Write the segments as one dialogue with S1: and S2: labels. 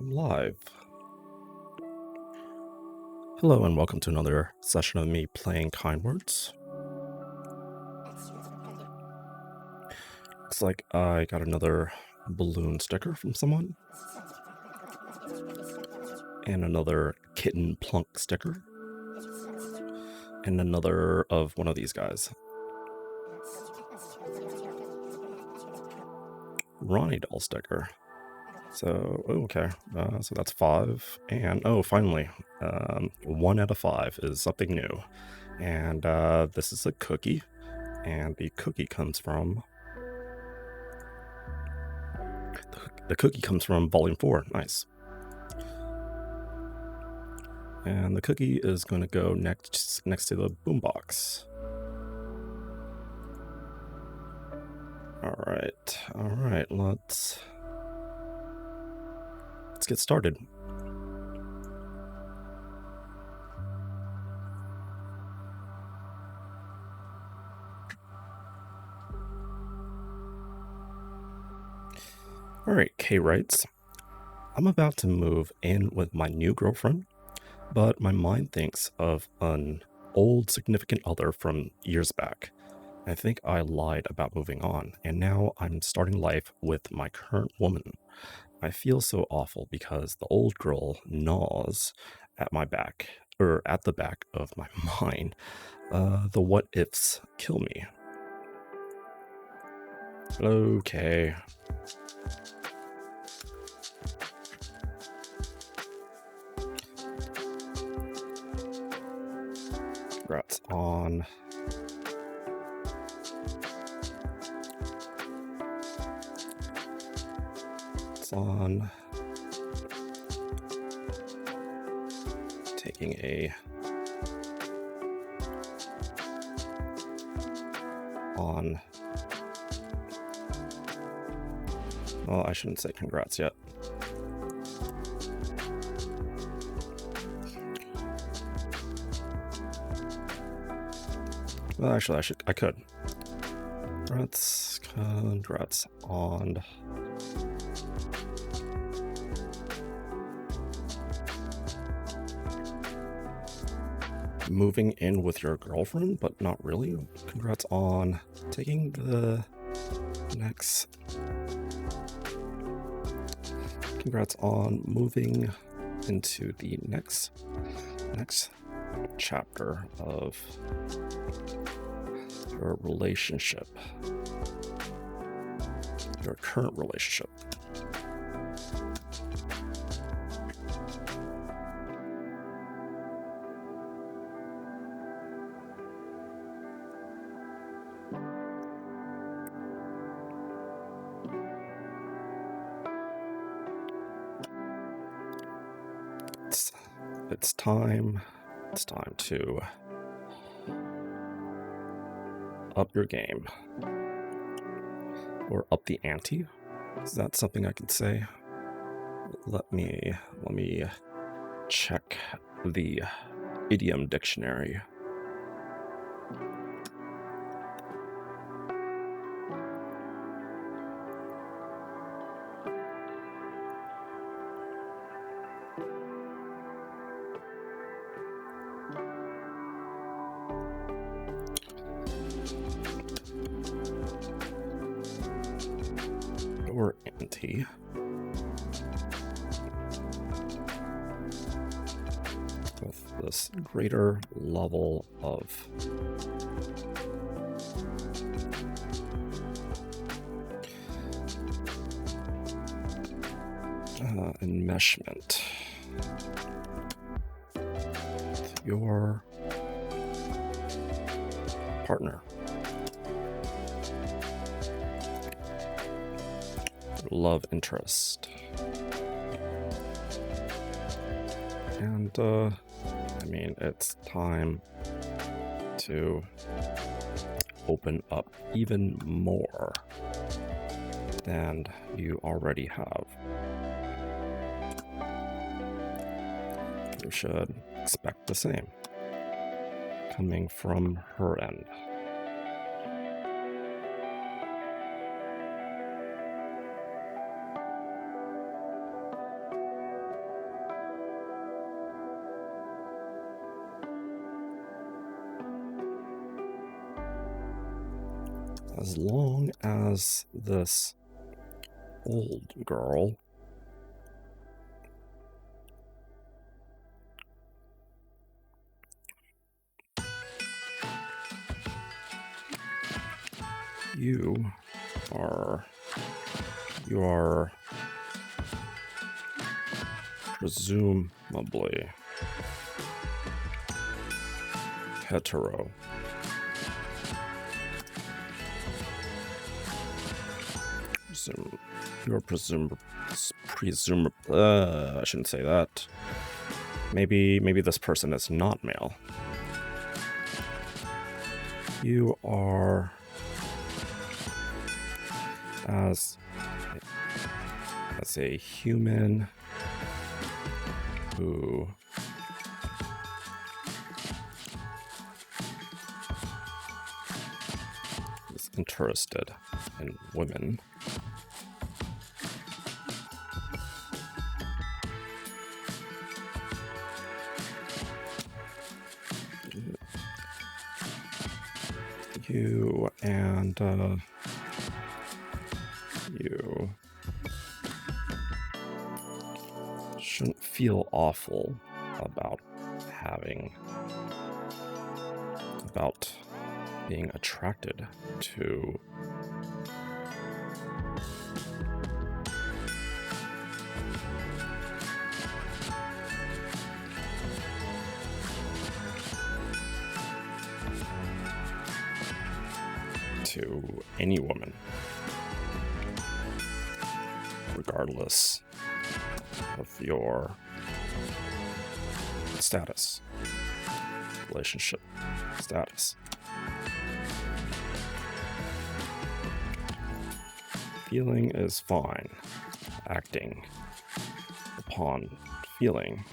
S1: I'm live. Hello and welcome to another session of me playing Kind Words. Looks like I got another balloon sticker from someone. And another kitten plunk sticker. And another of one of these guys. Ronnie doll sticker. So, okay, so that's 5, and finally, 1 out of 5 is something new, and this is a cookie, and the cookie comes from Volume 4, nice. And the cookie is going to go next to the boombox. All right, let's get started. All right, Kay writes, I'm about to move in with my new girlfriend, but my mind thinks of an old significant other from years back. I think I lied about moving on, and now I'm starting life with my current woman. I feel so awful because the old girl gnaws at my back, or at the back of my mind. The what ifs kill me. Okay. Congrats on taking a well, I shouldn't say congrats yet. Well, actually, I could. Congrats on moving in with your girlfriend, but not really. Congrats on taking the next. Congrats on moving into the next chapter of your relationship, your current relationship. It's time to up your game, or up the ante. Is that something I could say? Let me check the idiom dictionary. Or ante. With this greater level of enmeshment. Your partner. Love interest. And I mean, it's time to open up even more than you already have. You should expect the same coming from her end. As long as this old girl you are presumably hetero. You're I shouldn't say that. Maybe this person is not male. You are as a human who is interested in women. You and you shouldn't feel awful about being attracted to any woman, regardless of your status, relationship status. Feeling is fine. Acting upon feeling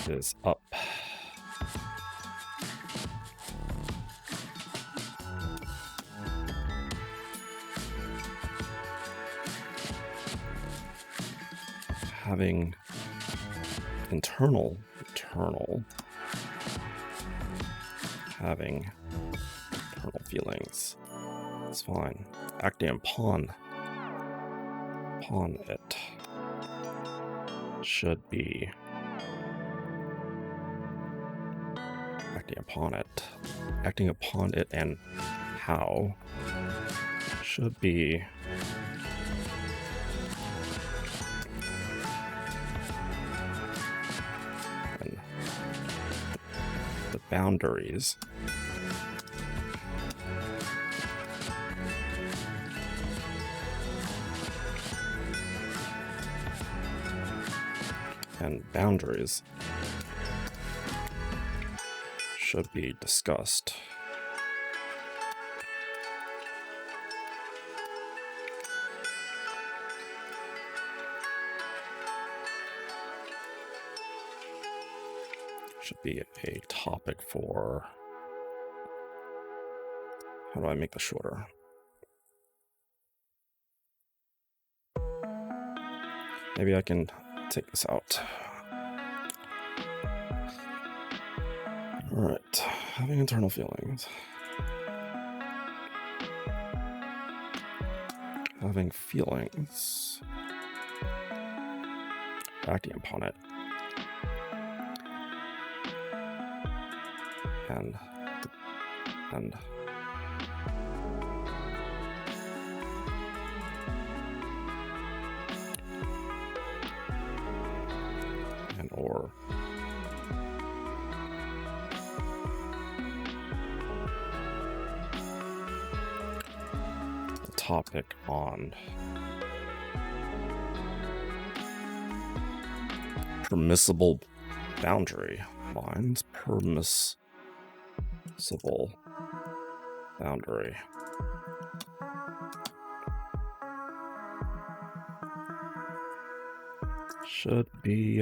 S1: is up. Having internal feelings, it's fine. Acting upon it should be acting upon it and how should be the boundaries should be discussed. Should be a topic for, how do I make this shorter? Maybe I can take this out. All right, having internal feelings. Having feelings. Acting upon it. And or the topic on permissible boundary lines, permissible boundary. Should be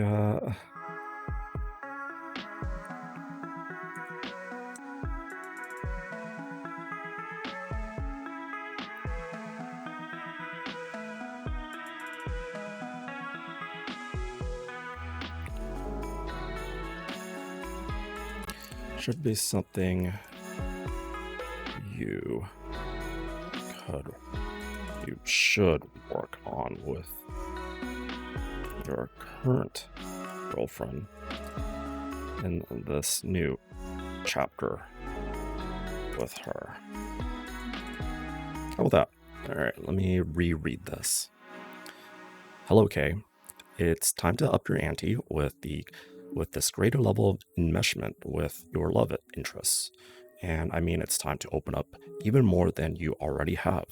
S1: something you should work on with your current girlfriend in this new chapter with her. How about that? Alright, let me reread this. Hello, Kay. It's time to up your ante with this greater level of enmeshment with your love interests. And I mean, it's time to open up even more than you already have.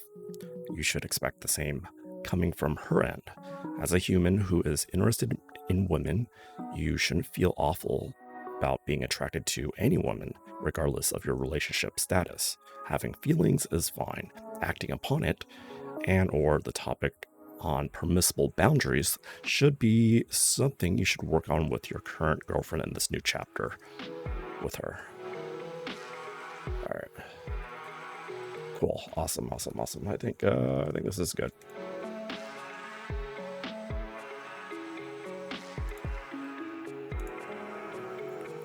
S1: You should expect the same coming from her end. As a human who is interested in women, you shouldn't feel awful about being attracted to any woman, regardless of your relationship status. Having feelings is fine. Acting upon it, and or the topic on permissible boundaries, should be something you should work on with your current girlfriend in this new chapter with her. All right. Cool. Awesome. I think this is good.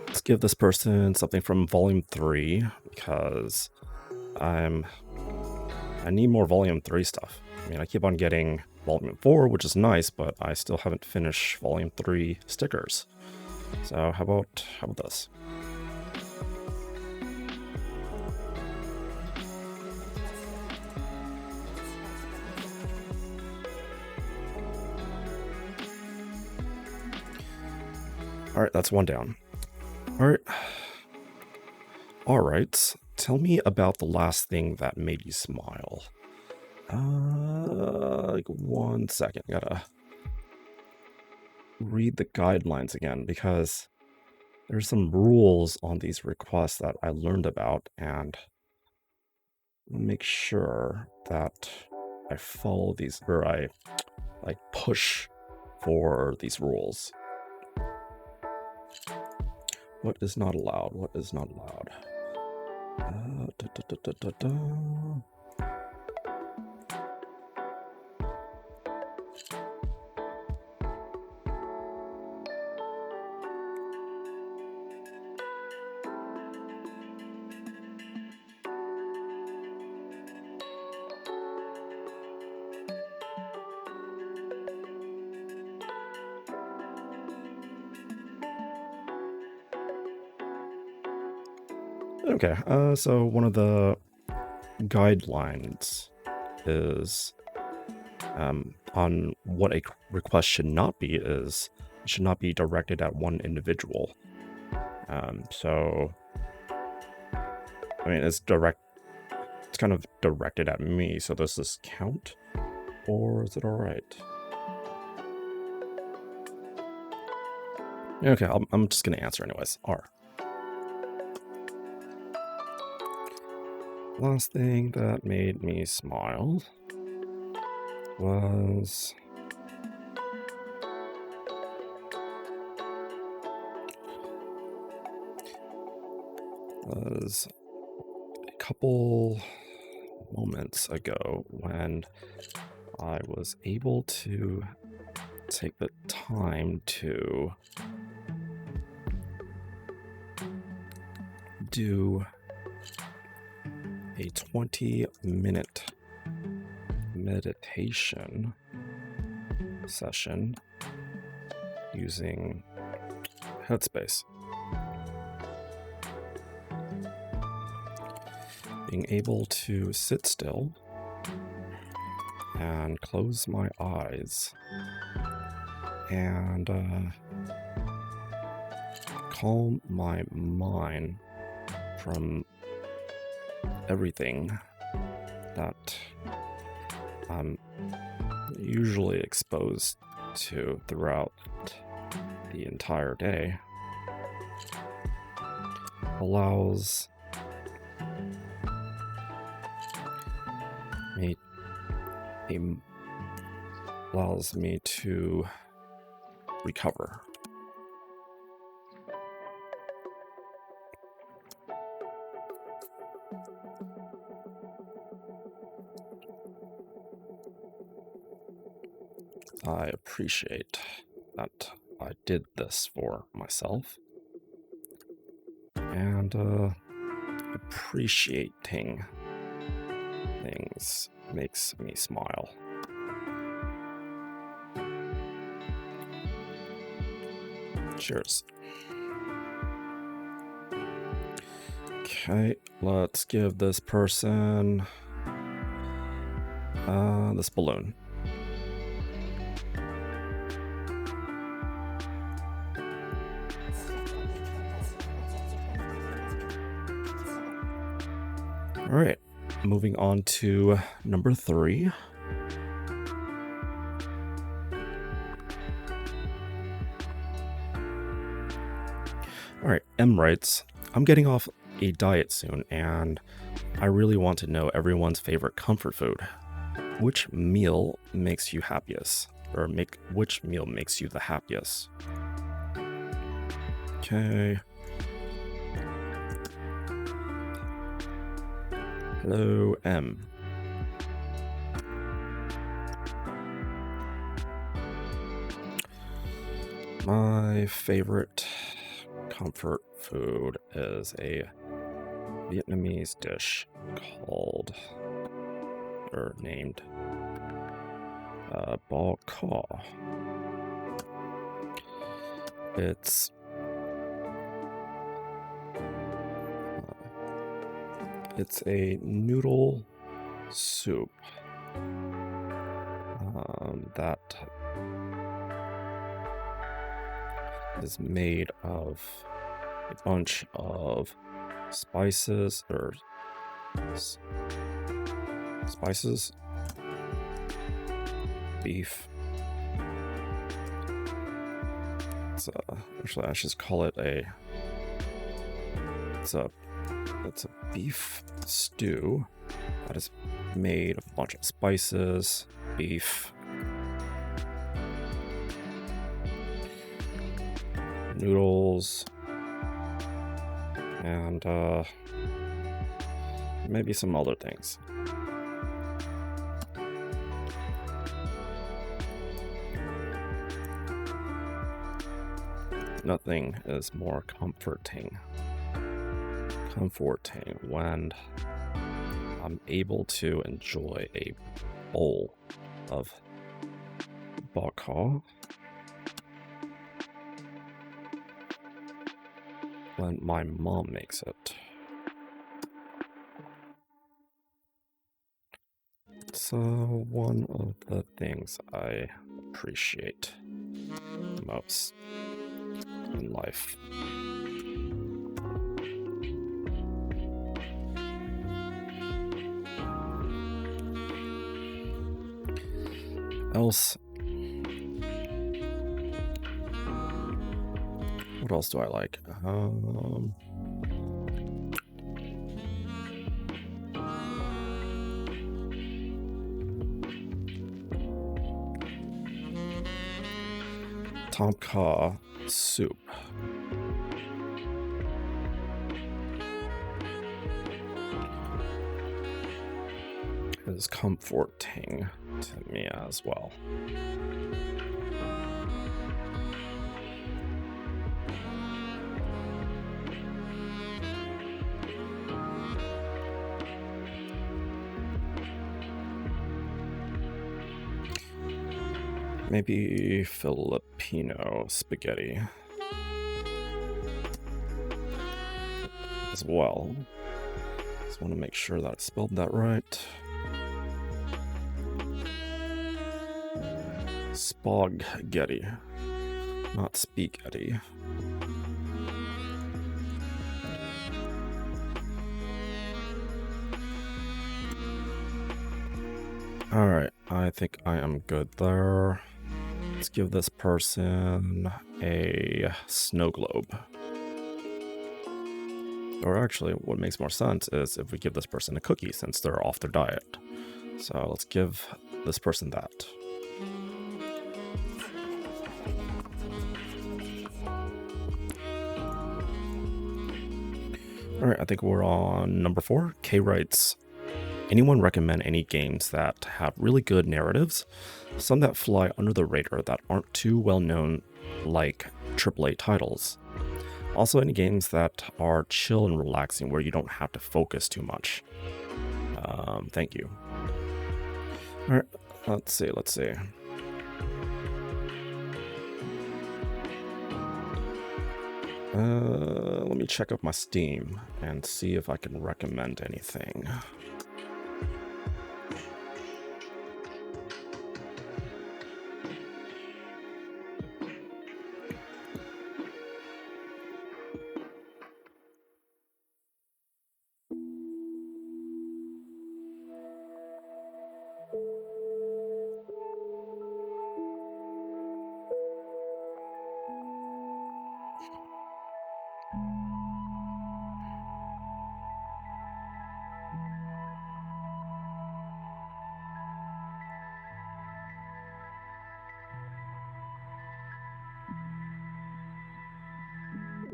S1: Let's give this person something from volume 3 because I need more volume 3 stuff. I mean, I keep on getting volume 4, which is nice, but I still haven't finished volume 3 stickers. So how about this? All right, that's one down. All right. Tell me about the last thing that made you smile. Like 1 second. Gotta read the guidelines again because there's some rules on these requests that I learned about, and make sure that I follow these, or I like push for these rules. What is not allowed? What is not allowed? Okay, so one of the guidelines is on what a request should not be is it should not be directed at one individual. So I mean, it's kind of directed at me, so does this count? Or is it alright? Okay, I'm just gonna answer anyways. R. Last thing that made me smile was a couple moments ago when I was able to take the time to do a 20-minute meditation session using Headspace. Being able to sit still and close my eyes and calm my mind from everything that I'm usually exposed to throughout the entire day allows me to recover. I appreciate that I did this for myself, and appreciating things makes me smile. Cheers. Okay, let's give this person this balloon. All right, moving on to number 3. All right, M writes, I'm getting off a diet soon, and I really want to know everyone's favorite comfort food. Which meal makes you happiest? Or which meal makes you the happiest? Okay. Hello, M. My favorite comfort food is a Vietnamese dish called, or named, bò kho. It's a noodle soup that is made of a bunch of spices, beef. Actually, I should call it it's a beef stew that is made of a bunch of spices, beef, noodles, and maybe some other things. Nothing is more comforting when I'm able to enjoy a bowl of bò kho when my mom makes it. So one of the things I appreciate most in life. What else do I like? Tom kha soup. Is comforting to me as well. Maybe Filipino spaghetti as well. Just want to make sure that I spelled that right. Spaghetti, not spaghetti. Alright, I think I am good there. Let's give this person a snow globe. Or actually, what makes more sense is if we give this person a cookie since they're off their diet. So let's give this person that. Alright, I think we're on number 4. K writes, anyone recommend any games that have really good narratives? Some that fly under the radar that aren't too well known, like AAA titles. Also any games that are chill and relaxing where you don't have to focus too much. Thank you. All right, let's see. Let me check up my Steam and see if I can recommend anything.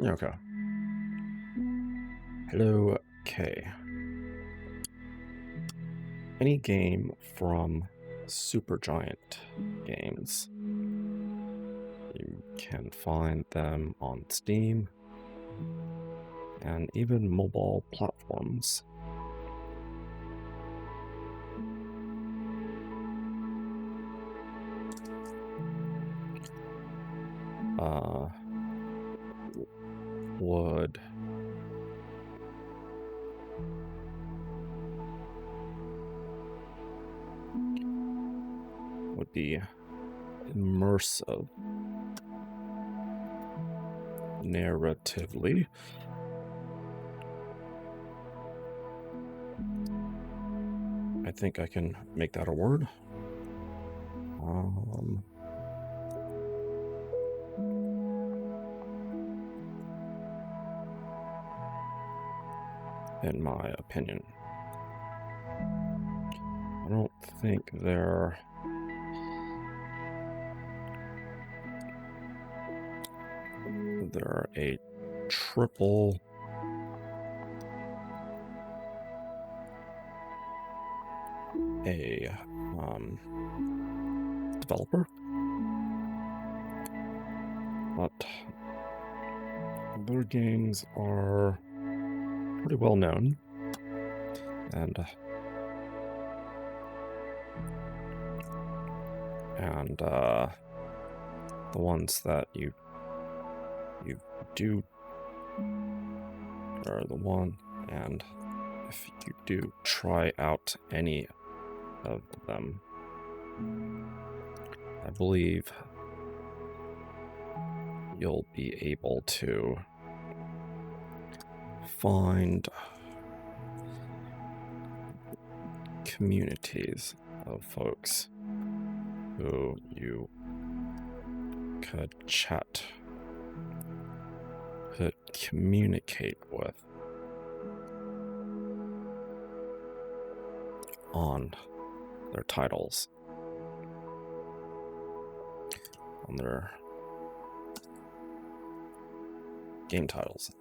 S1: Okay. Hello, K. Any game from Supergiant Games. You can find them on Steam and even mobile platforms. Would be immersive narratively. I think I can make that a word. In my opinion, I don't think they're a triple A developer, but their games are pretty well known, and the ones that you do are the one, and if you do try out any of them, I believe you'll be able to find communities of folks who you could communicate with on their titles, on their game titles.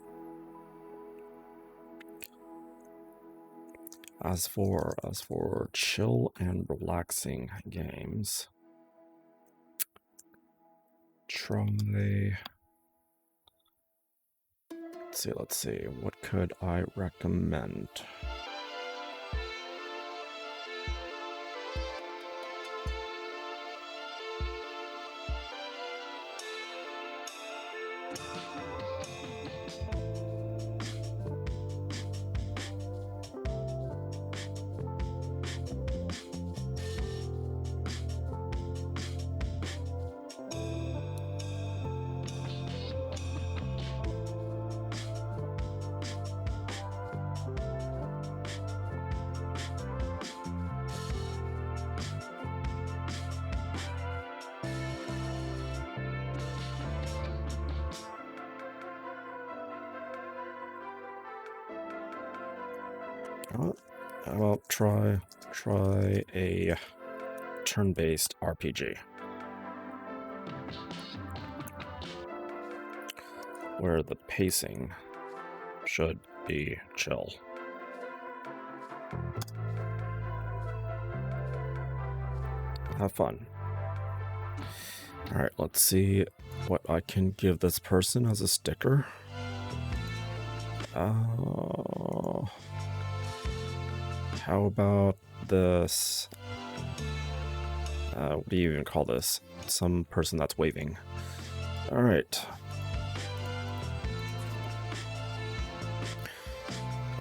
S1: As for chill and relaxing games, let's see, what could I recommend? How about try a turn-based RPG where the pacing should be chill. Have fun. Alright, let's see what I can give this person as a sticker. How about this? What do you even call this? Some person that's waving. Alright.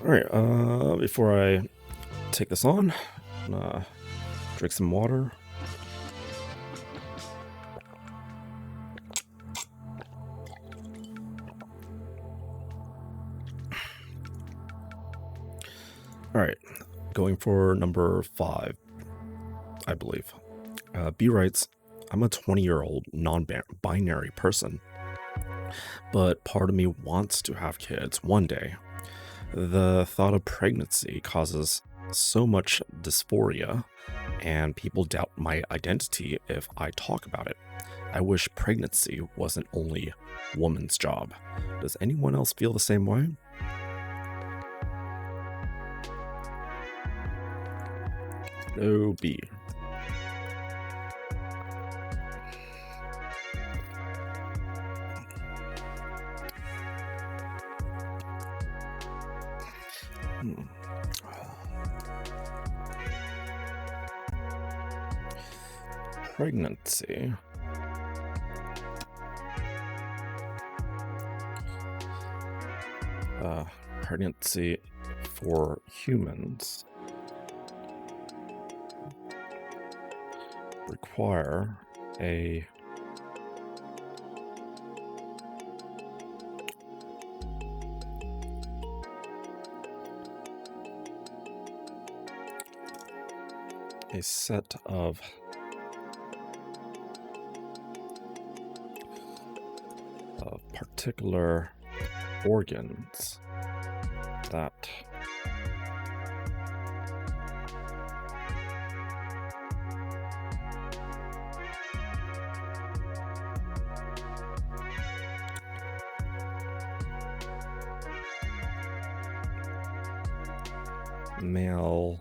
S1: Alright, before I take this on, I'm gonna drink some water. Alright, going for number 5, I believe. B writes, I'm a 20-year-old non-binary person, but part of me wants to have kids one day. The thought of pregnancy causes so much dysphoria, and people doubt my identity if I talk about it. I wish pregnancy wasn't only woman's job. Does anyone else feel the same way? No B. Pregnancy. Pregnancy for humans require a set of particular organs that male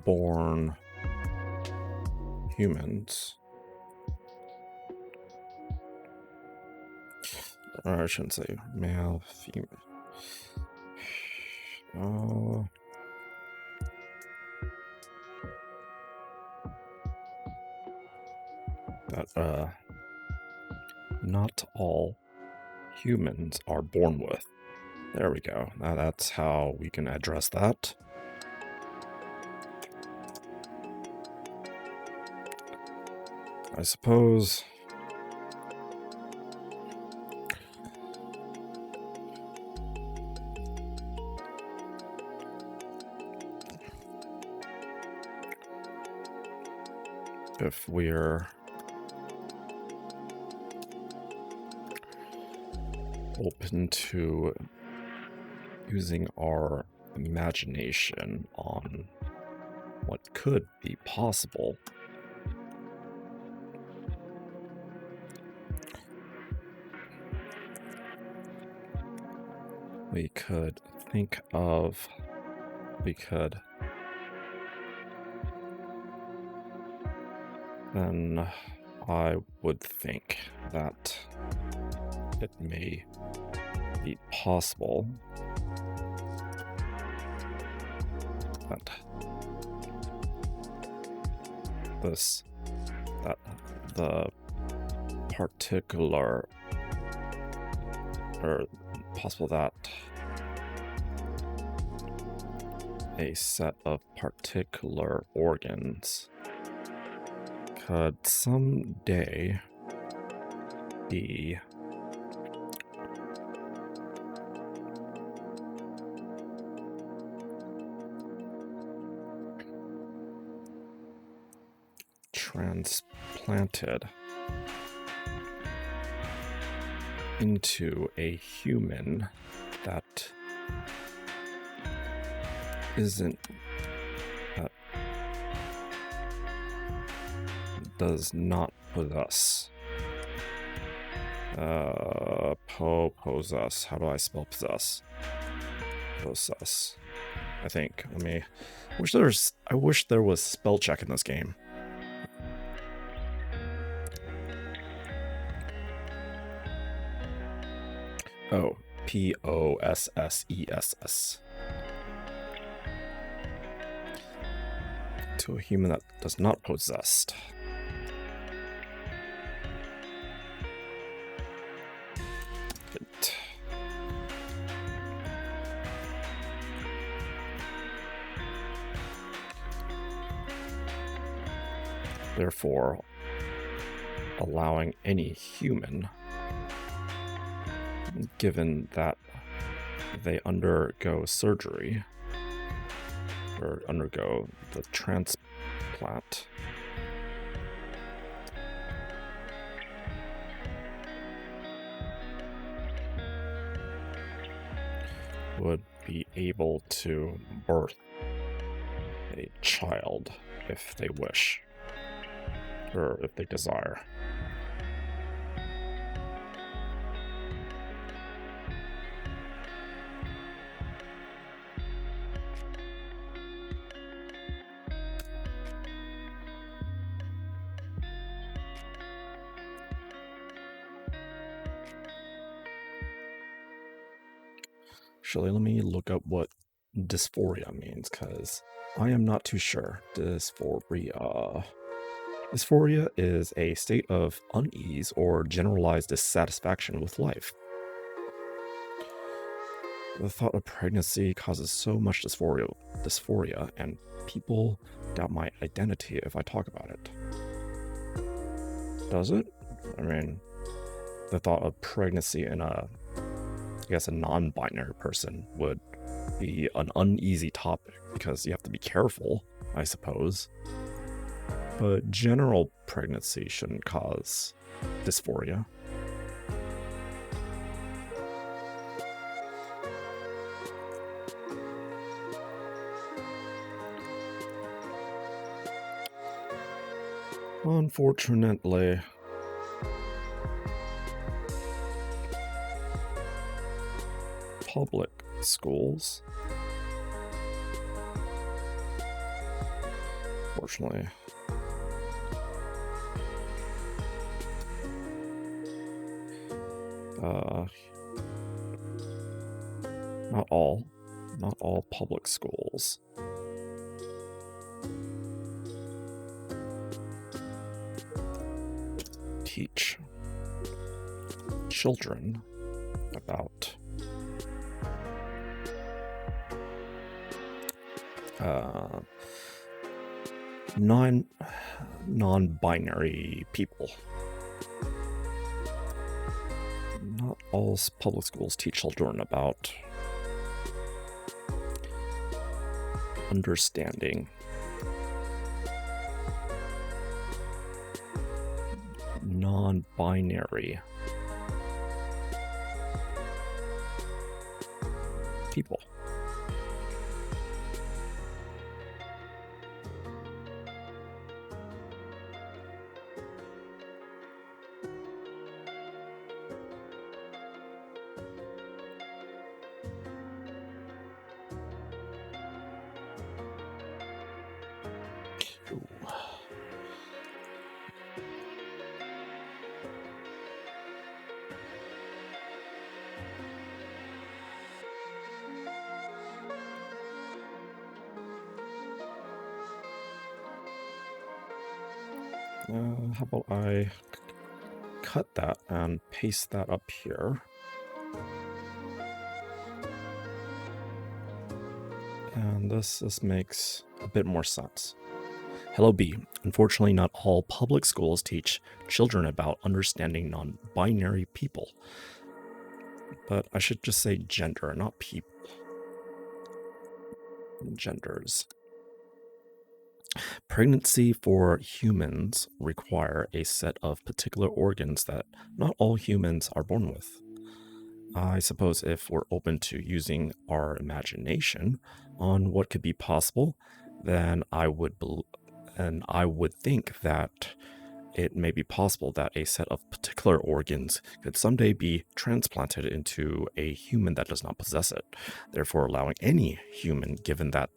S1: born humans, or I shouldn't say male, female. That not all humans are born with. There we go. Now that's how we can address that. I suppose if we're open to using our imagination on what could be possible, we could then I would think that it may be possible that the particular, or possible that a set of particular organs could someday be transplanted into a human that does not possess. Possess. How do I spell possess? Possess. I think. I wish there was spell check in this game. Oh, possess. to a human that does not possess. It. Therefore, allowing any human, given that they undergo surgery or undergo the transplant, would be able to birth a child if they wish, or if they desire. Actually, let me look up what dysphoria means, because I am not too sure. Dysphoria. Dysphoria is a state of unease or generalized dissatisfaction with life. The thought of pregnancy causes so much dysphoria, and people doubt my identity if I talk about it. Does it? I mean, the thought of pregnancy in a non-binary person would be an uneasy topic because you have to be careful, I suppose. But general pregnancy shouldn't cause dysphoria. Unfortunately. Public schools, fortunately, not all public schools teach children about non-binary people. Not all public schools teach children about understanding non-binary people. How about I cut that and paste that up here. And this makes a bit more sense. Hello, B. Unfortunately, not all public schools teach children about understanding non-binary people. But I should just say gender, not people. Genders. Pregnancy for humans require a set of particular organs that not all humans are born with. I suppose if we're open to using our imagination on what could be possible, then I would think that it may be possible that a set of particular organs could someday be transplanted into a human that does not possess it, therefore allowing any human, given that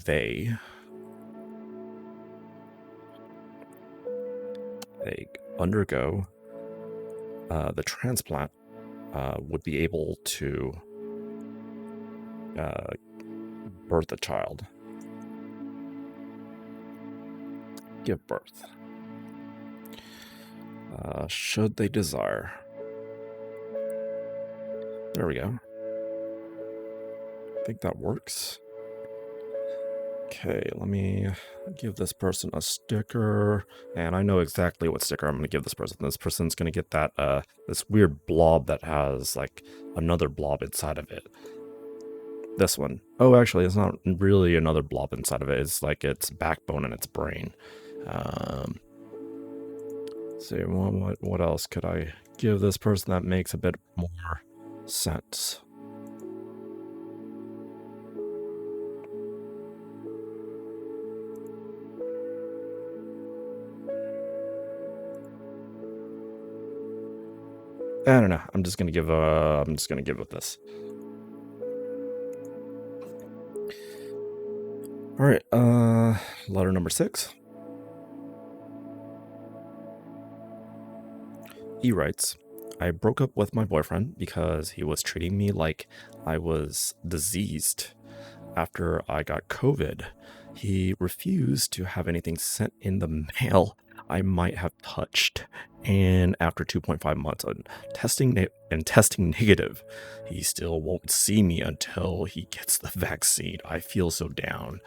S1: they undergo the transplant, would be able to birth a child. give birth. Should they desire. There we go. I think that works. Okay, let me give this person a sticker, and I know exactly what sticker I'm going to give this person. This person's going to get that, this weird blob that has, like, another blob inside of it. This one. Oh, actually, it's not really another blob inside of it. It's like its backbone and its brain. Let's see, what else could I give this person that makes a bit more sense? I don't know. I'm just gonna give with this. All right. Letter number 6. E writes, I broke up with my boyfriend because he was treating me like I was diseased. After I got COVID, he refused to have anything sent in the mail I might have touched. And after 2.5 months on testing negative, he still won't see me until he gets the vaccine. I feel so down.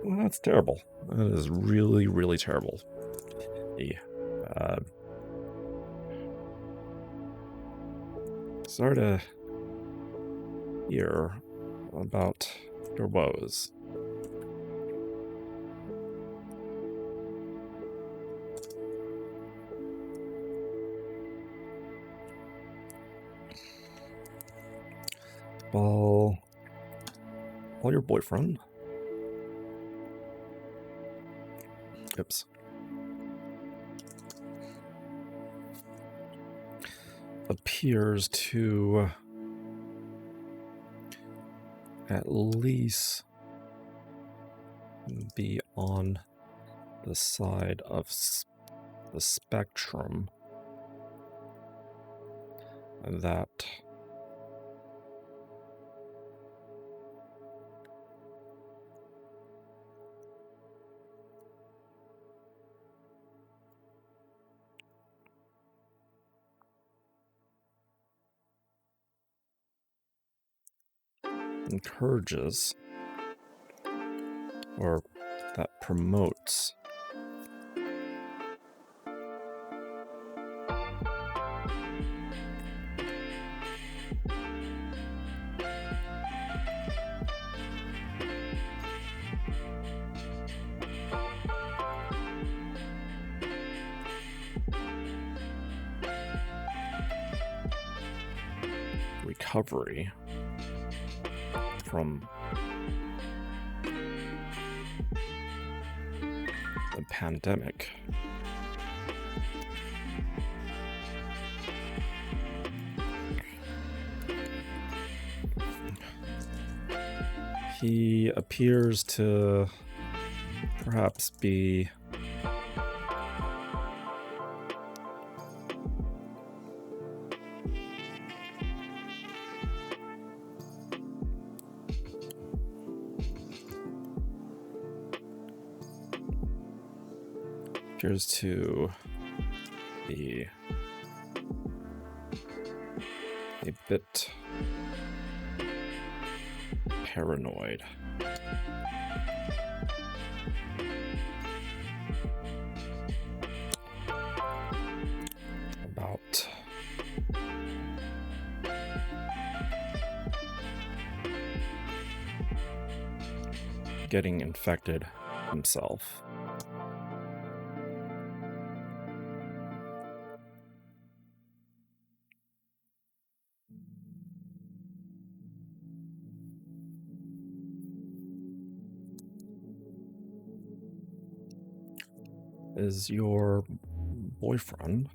S1: Well, that's terrible. That is really, really terrible. Yeah. Sorry to hear about your woes. Well, your boyfriend, oops, appears to at least be on the side of the spectrum that encourages or that promotes recovery from the pandemic. He appears to perhaps be a bit paranoid about getting infected himself. Is your boyfriend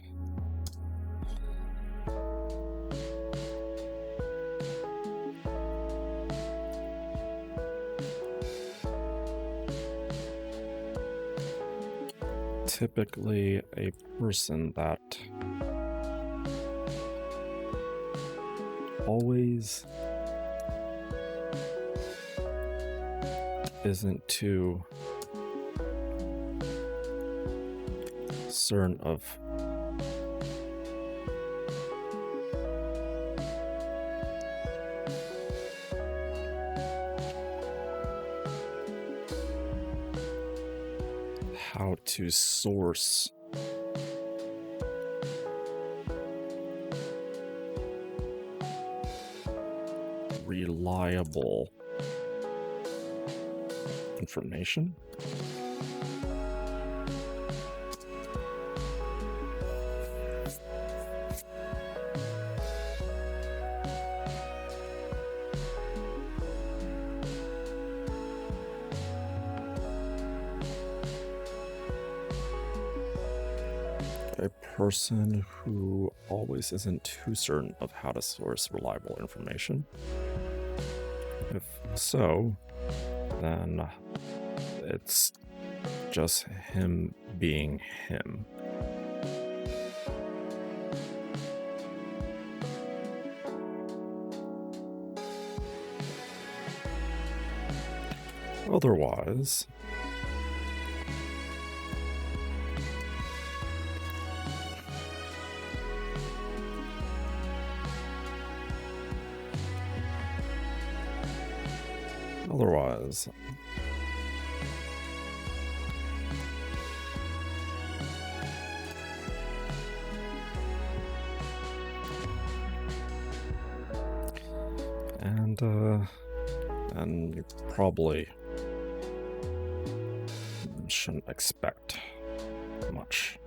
S1: typically a person that always isn't too certain of how to source reliable information. A person who always isn't too certain of how to source reliable information. If so, then it's just him being him. Otherwise, and you probably shouldn't expect much.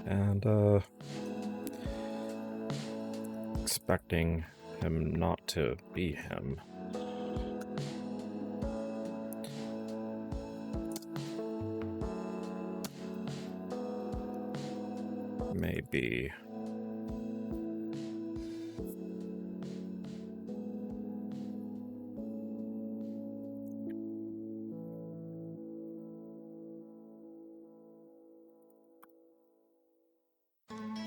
S1: And expecting him not to be him may be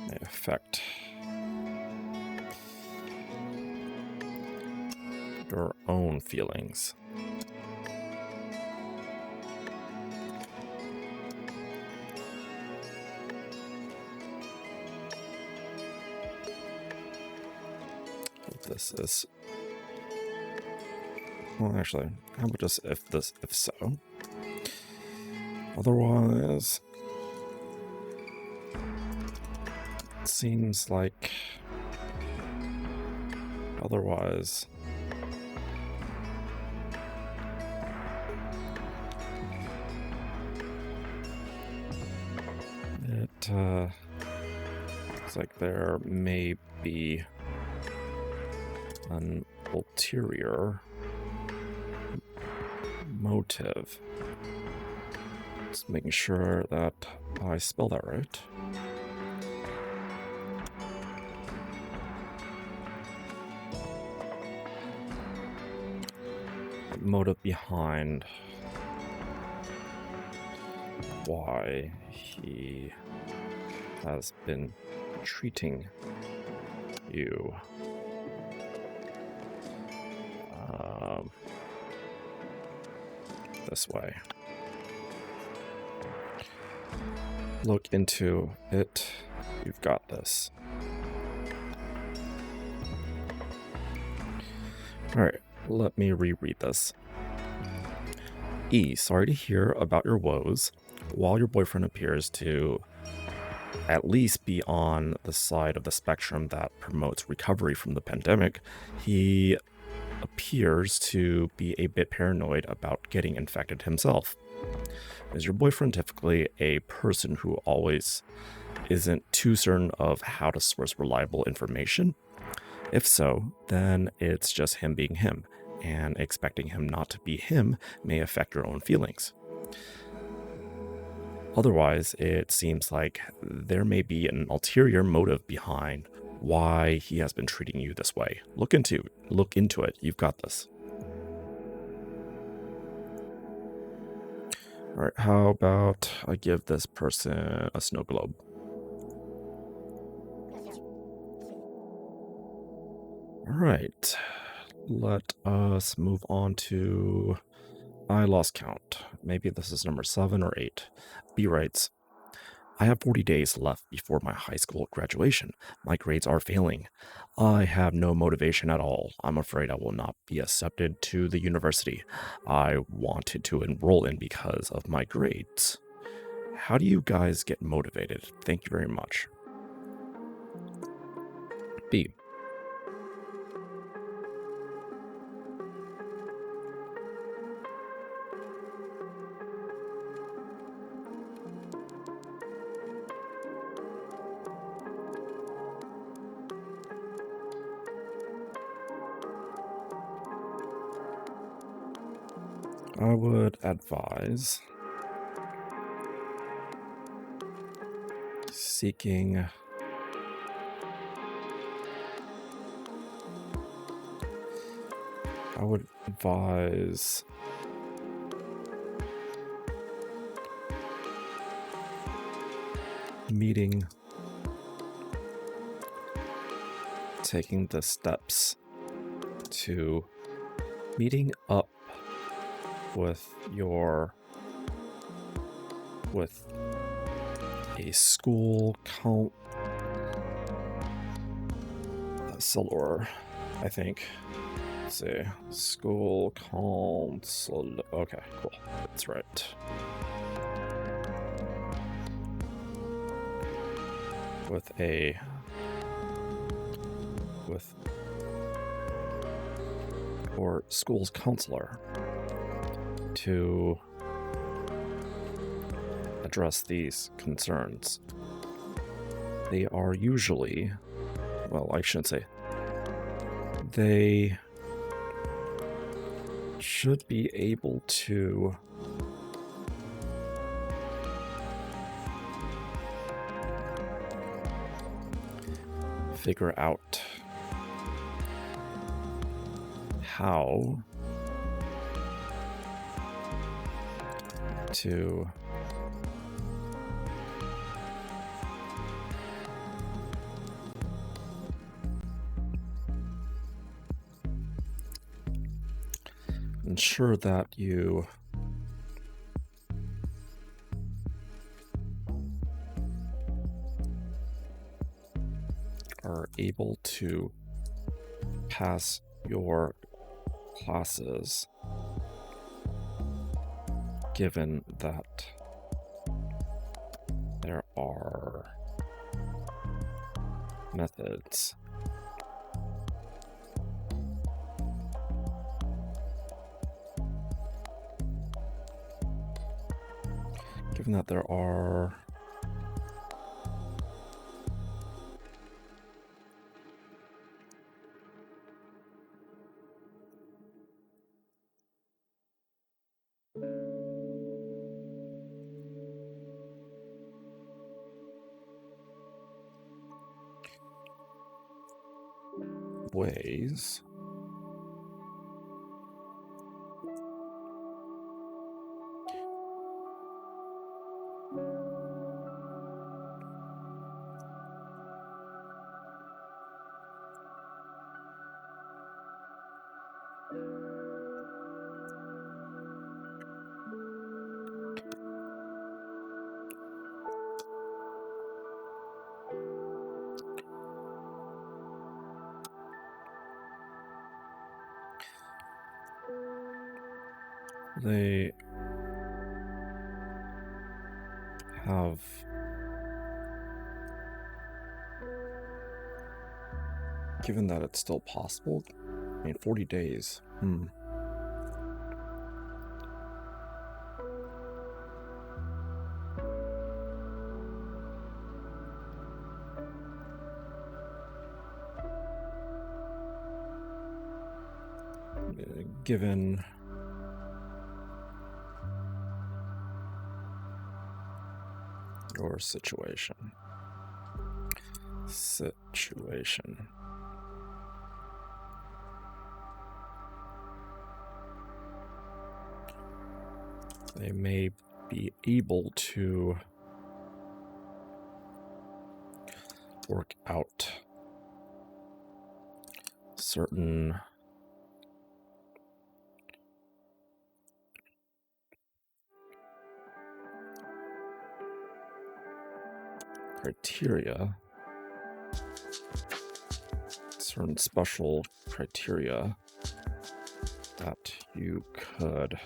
S1: may affect your own feelings. This is, well, actually, how about just if so? Otherwise, it seems like it looks like there may be an ulterior motive. Just making sure that I spell that right. Motive behind why he has been treating you this way. Look into it. You've got this. Alright, let me reread this. E, sorry to hear about your woes. While your boyfriend appears to at least be on the side of the spectrum that promotes recovery from the pandemic, he appears to be a bit paranoid about getting infected himself. Is your boyfriend typically a person who always isn't too certain of how to source reliable information? If so, then it's just him being him, and expecting him not to be him may affect your own feelings. Otherwise, it seems like there may be an ulterior motive behind why he has been treating you this way. Look into it. You've got this. All right, how about I give this person a snow globe? All right, let us move on to I lost count. Maybe this is number 7 or 8. B writes, I have 40 days left before my high school graduation. My grades are failing. I have no motivation at all. I'm afraid I will not be accepted to the university I wanted to enroll in because of my grades. How do you guys get motivated? Thank you very much. B. I would advise seeking I would advise taking the steps to meeting up with a school counselor, I think. Let's see. School counselor. Okay, cool. That's right. Or school's counselor to address these concerns. They are usually, well, I shouldn't say, they should be able to figure out how to ensure that you are able to pass your classes, given that there are methods ways they have given that it's still possible. I mean, 40 days. Given your situation. They may be able to work out certain criteria, certain special criteria that you could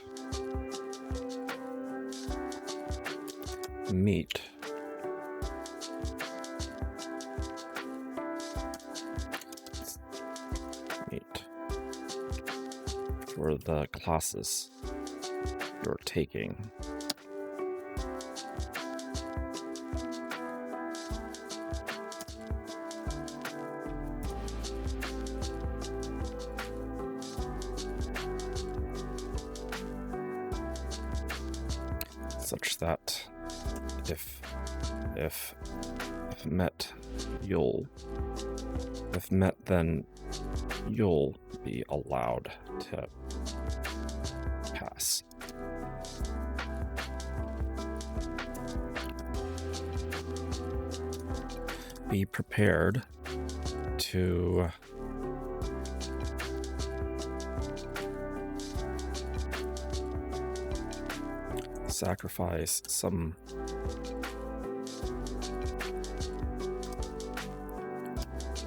S1: meet for the classes you're taking. Such that if met, then you'll be allowed to pass. Be prepared to sacrifice some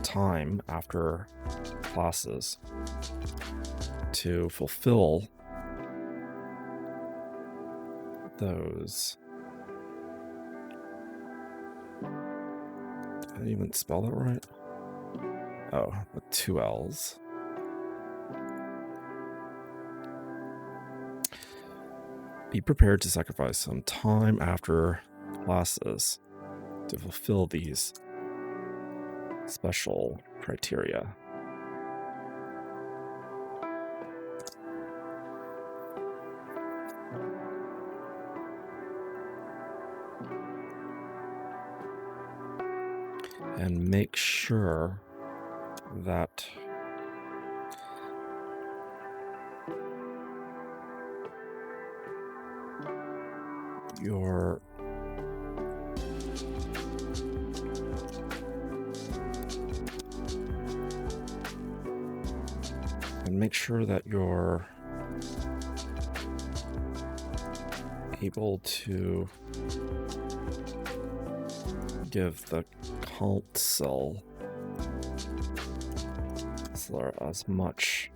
S1: time after classes to fulfill those. Did I even spell that right? Oh, with 2 L's. Be prepared to sacrifice some time after classes to fulfill these special criteria. And make sure that your you're able to give the counselor as much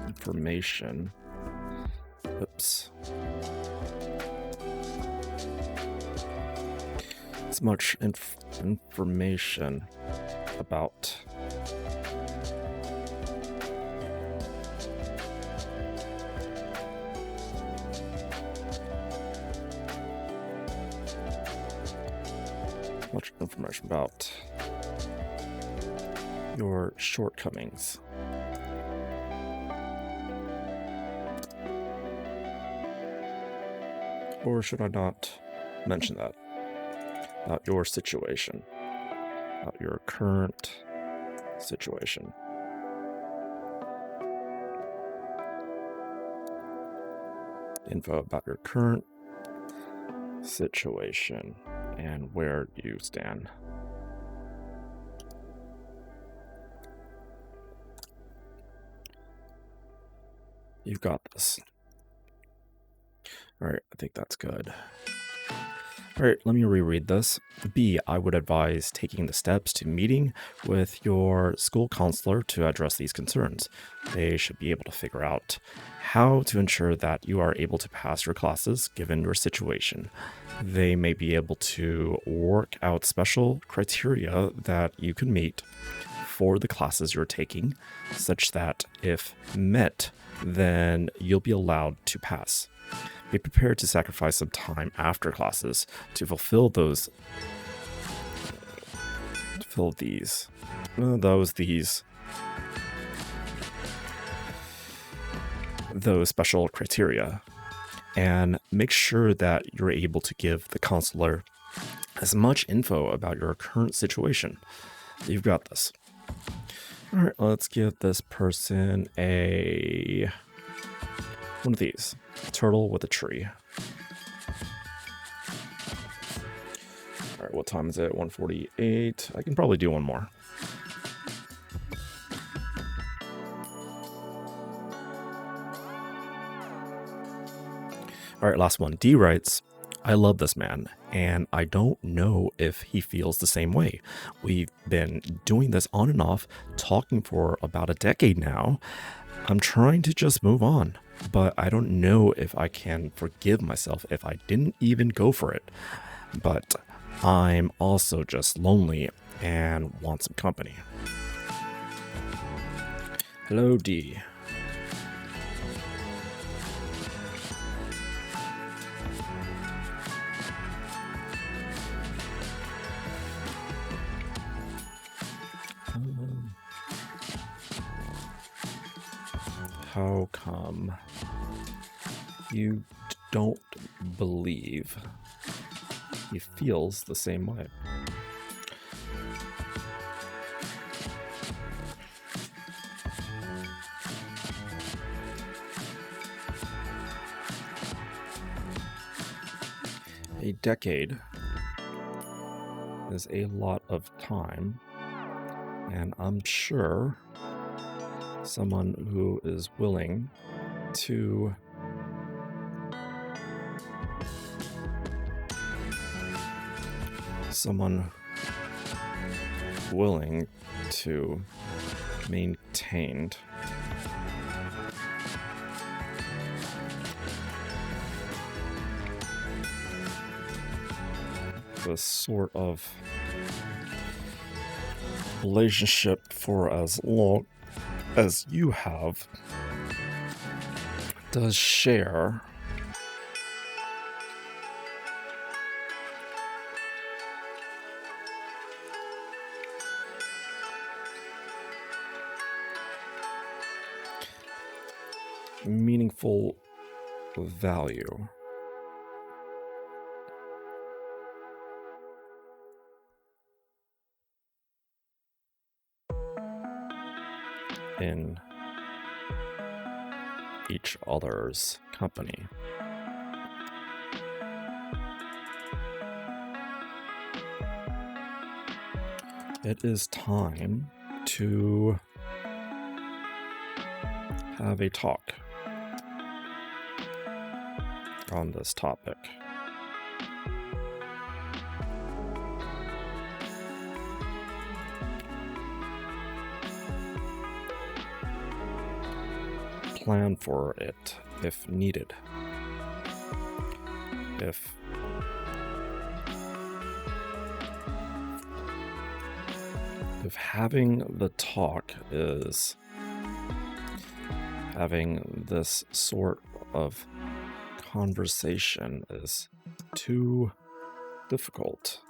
S1: information. As much information about your shortcomings. Or should I not mention that? About your situation, about your current situation. Info about your current situation and where you stand. You've got this. All right, I think that's good. All right, let me reread this. B, I would advise taking the steps to meeting with your school counselor to address these concerns. They should be able to figure out how to ensure that you are able to pass your classes given your situation. They may be able to work out special criteria that you can meet for the classes you're taking, such that if met, then you'll be allowed to pass. Be prepared to sacrifice some time after classes to fulfill those special criteria, and make sure that you're able to give the counselor as much info about your current situation. You've got this. All right, let's give this person one of these. A turtle with a tree. All right, what time is it? 1:48. I can probably do one more. All right, last one. D writes, I love this man. and I don't know if he feels the same way. We've been doing this on and off, talking for about a decade now. I'm trying to just move on, but I don't know if I can forgive myself if I didn't even go for it. But I'm also just lonely and want some company. Hello, D. How come you don't believe he feels the same way? A decade is a lot of time, and I'm sure someone who is willing to maintain the sort of relationship for as long as you have does share meaningful value. In each other's company. It is time to have a talk on this topic. Plan for it if needed. If having the talk is having this sort of conversation is too difficult,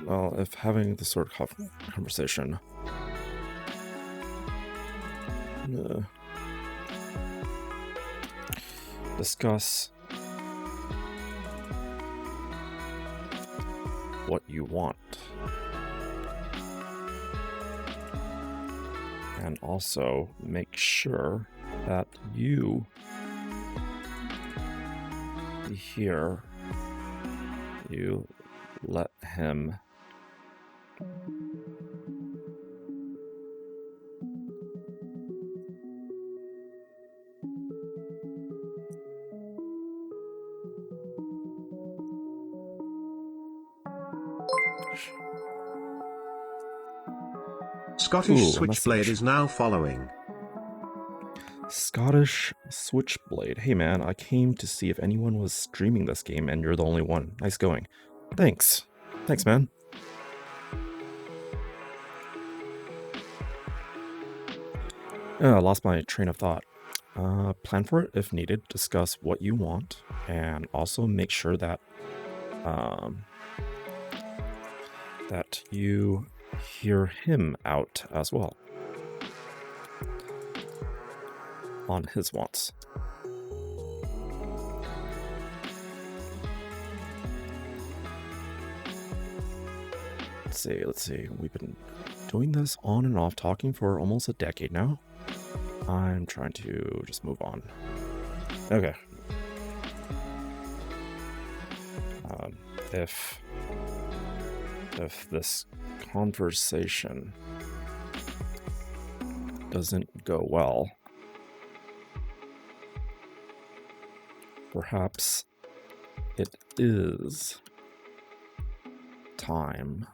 S1: well, if having this sort of conversation discuss what you want and also make sure that you let him
S2: Scottish Switchblade is now following.
S1: Scottish Switchblade. Hey man, I came to see if anyone was streaming this game and you're the only one. Nice going. Thanks. Thanks, man. I lost my train of thought. Plan for it if needed. Discuss what you want and also make sure that that you hear him out as well on his wants. Let's see. We've been doing this on and off, talking for almost a decade now. I'm trying to just move on. Okay. Um, if this conversation doesn't go well, perhaps it is time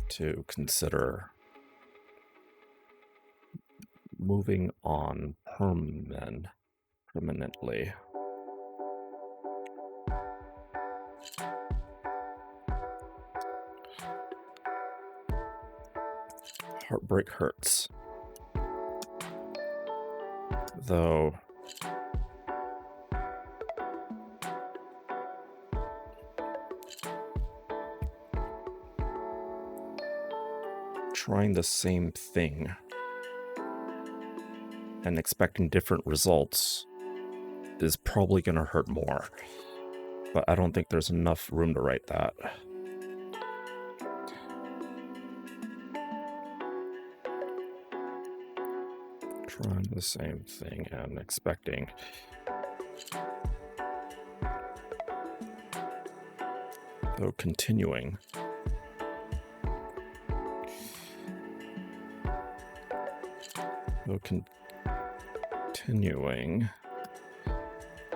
S1: to consider moving on permanently. Heartbreak hurts. Though trying the same thing and expecting different results is probably going to hurt more. But I don't think there's enough room to write that. Trying the same thing and expecting. Though continuing. Though continuing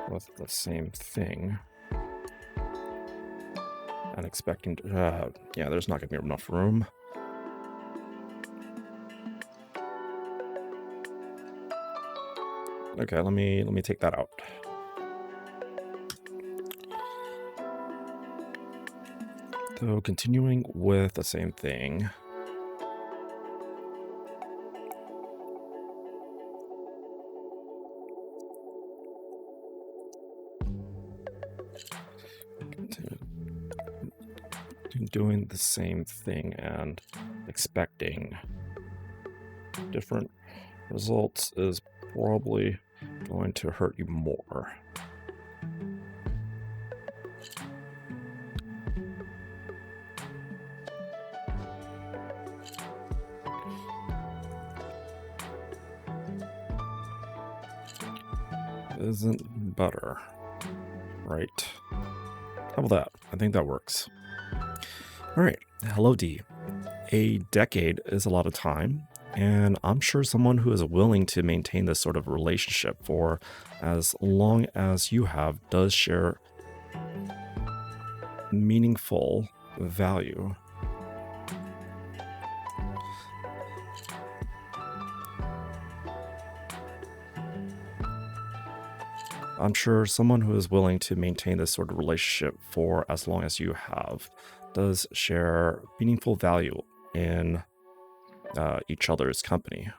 S1: with the same thing and expecting to, yeah, there's not going to be enough room. Okay, let me take that out. Though continuing with the same thing. Doing the same thing and expecting different results is probably going to hurt you more. Isn't better, right? How about that? I think that works. All right, hello D. A decade is a lot of time, and I'm sure someone who is willing to maintain this sort of relationship for as long as you have does share meaningful value. I'm sure someone who is willing to maintain this sort of relationship for as long as you have does share meaningful value in each other's company.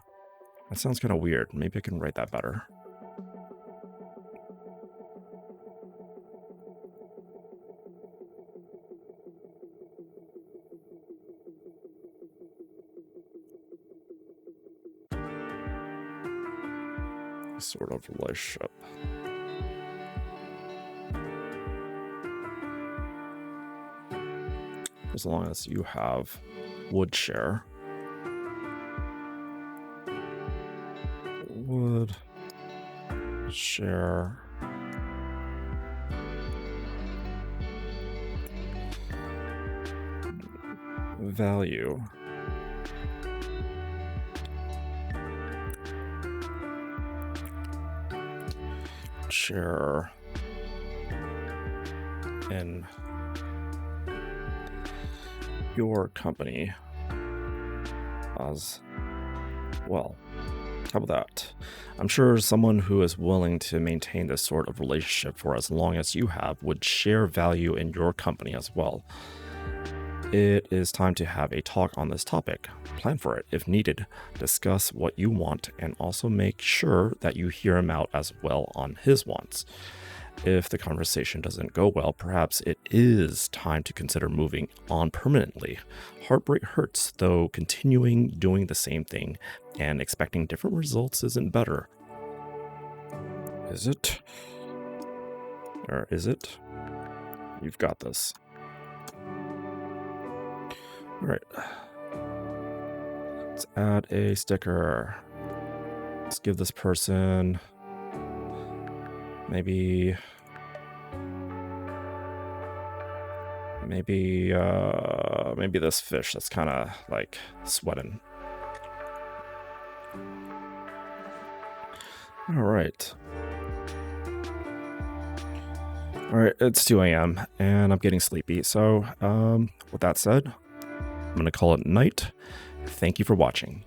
S1: That sounds kind of weird. Maybe I can write that better. Sort of relationship. As long as you have would share. Would share value share in your company as well. How about that? I'm sure someone who is willing to maintain this sort of relationship for as long as you have would share value in your company as well. It is time to have a talk on this topic. Plan for it if needed. Discuss what you want and also make sure that you hear him out as well on his wants. If the conversation doesn't go well, perhaps it is time to consider moving on permanently. Heartbreak hurts, though continuing doing the same thing and expecting different results isn't better. Is it? Or is it? You've got this. All right. Let's add a sticker. Let's give this person Maybe this fish that's kind of like sweating. All right. All right, it's 2 a.m. and I'm getting sleepy. So, with that said, I'm going to call it night. Thank you for watching.